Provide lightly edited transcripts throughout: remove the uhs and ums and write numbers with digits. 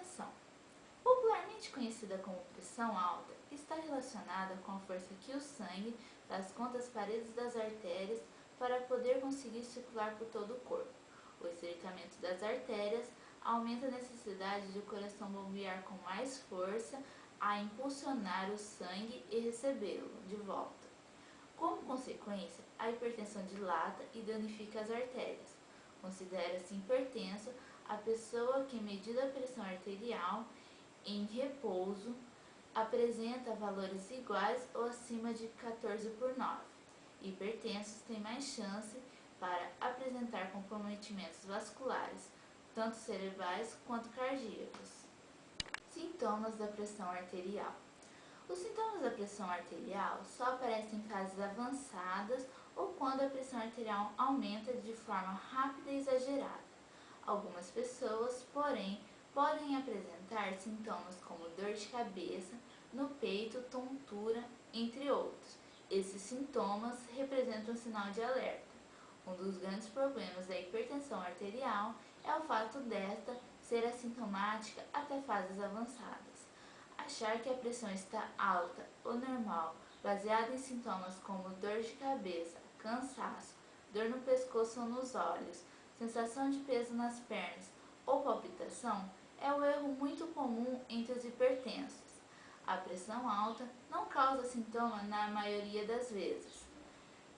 Hipertensão. Popularmente conhecida como pressão alta, está relacionada com a força que o sangue faz contra as paredes das artérias para poder conseguir circular por todo o corpo. O estreitamento das artérias aumenta a necessidade de o coração bombear com mais força a impulsionar o sangue e recebê-lo de volta. Como consequência, a hipertensão dilata e danifica as artérias. Considera-se hipertenso a pessoa que, medida a pressão arterial em repouso, apresenta valores iguais ou acima de 14/9. Hipertensos têm mais chance para apresentar comprometimentos vasculares, tanto cerebrais quanto cardíacos. Sintomas da pressão arterial. Os sintomas da pressão arterial só aparecem em fases avançadas ou quando a pressão arterial aumenta de forma rápida e exagerada. Algumas pessoas, porém, podem apresentar sintomas como dor de cabeça, no peito, tontura, entre outros. Esses sintomas representam um sinal de alerta. Um dos grandes problemas da hipertensão arterial é o fato desta ser assintomática até fases avançadas. Achar que a pressão está alta ou normal, baseada em sintomas como dor de cabeça, cansaço, dor no pescoço ou nos olhos, sensação de peso nas pernas ou palpitação, é um erro muito comum entre os hipertensos. A pressão alta não causa sintoma na maioria das vezes.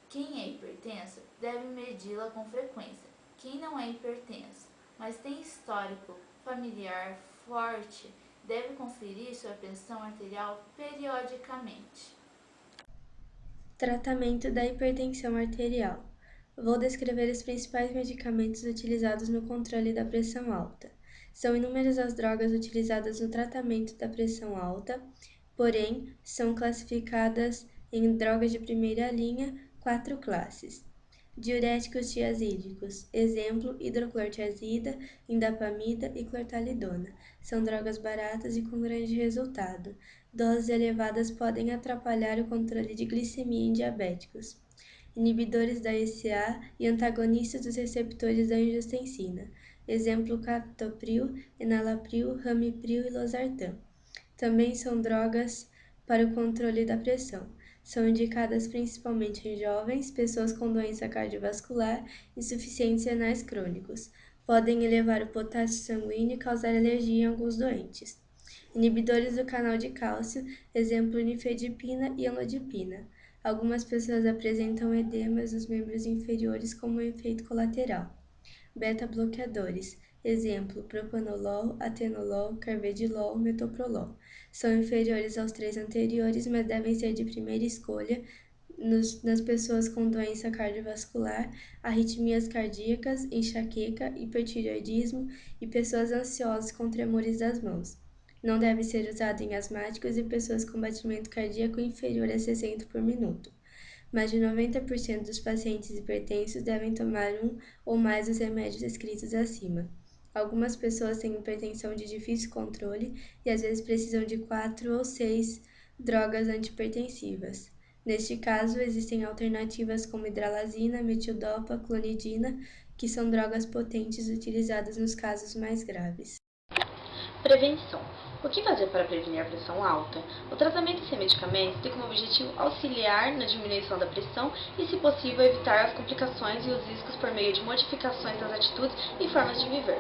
Quem é hipertenso deve medi-la com frequência. Quem não é hipertenso, mas tem histórico familiar forte, deve conferir sua pressão arterial periodicamente. Tratamento da hipertensão arterial. Vou descrever os principais medicamentos utilizados no controle da pressão alta. São inúmeras as drogas utilizadas no tratamento da pressão alta, porém, são classificadas em drogas de primeira linha, 4 classes. Diuréticos tiazídicos, exemplo, hidroclorotiazida, indapamida e clortalidona. São drogas baratas e com grande resultado. Doses elevadas podem atrapalhar o controle de glicemia em diabéticos. Inibidores da ECA e antagonistas dos receptores da angiotensina. Exemplo, captopril, enalapril, ramipril e losartan. Também são drogas para o controle da pressão. São indicadas principalmente em jovens, pessoas com doença cardiovascular e insuficientes renais crônicos. Podem elevar o potássio sanguíneo e causar alergia em alguns doentes. Inibidores do canal de cálcio, exemplo nifedipina e amlodipina. Algumas pessoas apresentam edemas nos membros inferiores como efeito colateral. Beta-bloqueadores, exemplo, propanolol, atenolol, carvedilol, metoprolol. São inferiores aos 3 anteriores, mas devem ser de primeira escolha nas pessoas com doença cardiovascular, arritmias cardíacas, enxaqueca, hipertireoidismo e pessoas ansiosas com tremores das mãos. Não deve ser usado em asmáticos e pessoas com batimento cardíaco inferior a 60 por minuto. Mais de 90% dos pacientes hipertensos devem tomar um ou mais dos remédios descritos acima. Algumas pessoas têm hipertensão de difícil controle e às vezes precisam de 4 ou 6 drogas antihipertensivas. Neste caso, existem alternativas como hidralazina, metildopa, clonidina, que são drogas potentes utilizadas nos casos mais graves. Prevenção. O que fazer para prevenir a pressão alta? O tratamento sem medicamentos tem como objetivo auxiliar na diminuição da pressão e, se possível, evitar as complicações e os riscos por meio de modificações das atitudes e formas de viver.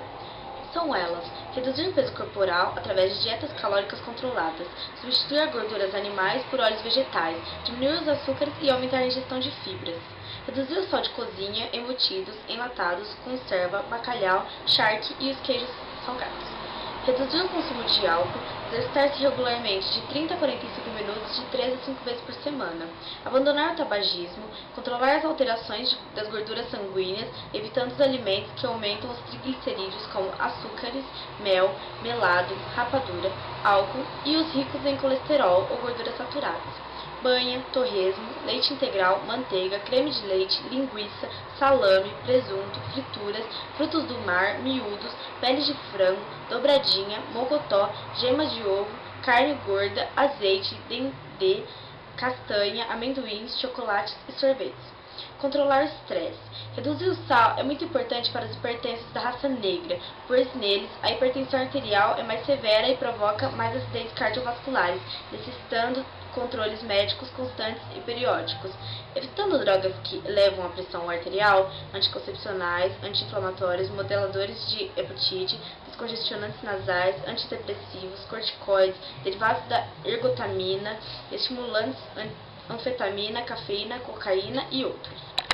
São elas: reduzir o peso corporal através de dietas calóricas controladas, substituir gorduras animais por óleos vegetais, diminuir os açúcares e aumentar a ingestão de fibras. Reduzir o sal de cozinha, embutidos, enlatados, conserva, bacalhau, charque e os queijos salgados. Reduzir o consumo de álcool, exercitar-se regularmente de 30 a 45 minutos de 3 a 5 vezes por semana. Abandonar o tabagismo, controlar as alterações das gorduras sanguíneas, evitando os alimentos que aumentam os triglicerídeos como açúcares, mel, melado, rapadura, álcool e os ricos em colesterol ou gorduras saturadas. Banha, torresmo, leite integral, manteiga, creme de leite, linguiça, salame, presunto, frituras, frutos do mar, miúdos, pele de frango, dobradinha, mocotó, gema de ovo, carne gorda, azeite, dendê, castanha, amendoins, chocolates e sorvetes. Controlar o estresse. Reduzir o sal é muito importante para os hipertensos da raça negra, pois neles a hipertensão arterial é mais severa e provoca mais acidentes cardiovasculares, necessitando controles médicos constantes e periódicos. Evitando drogas que elevam a pressão arterial, anticoncepcionais, anti-inflamatórios, modeladores de hepatite, descongestionantes nasais, antidepressivos, corticoides, derivados da ergotamina, estimulantes, anfetamina, cafeína, cocaína e outros.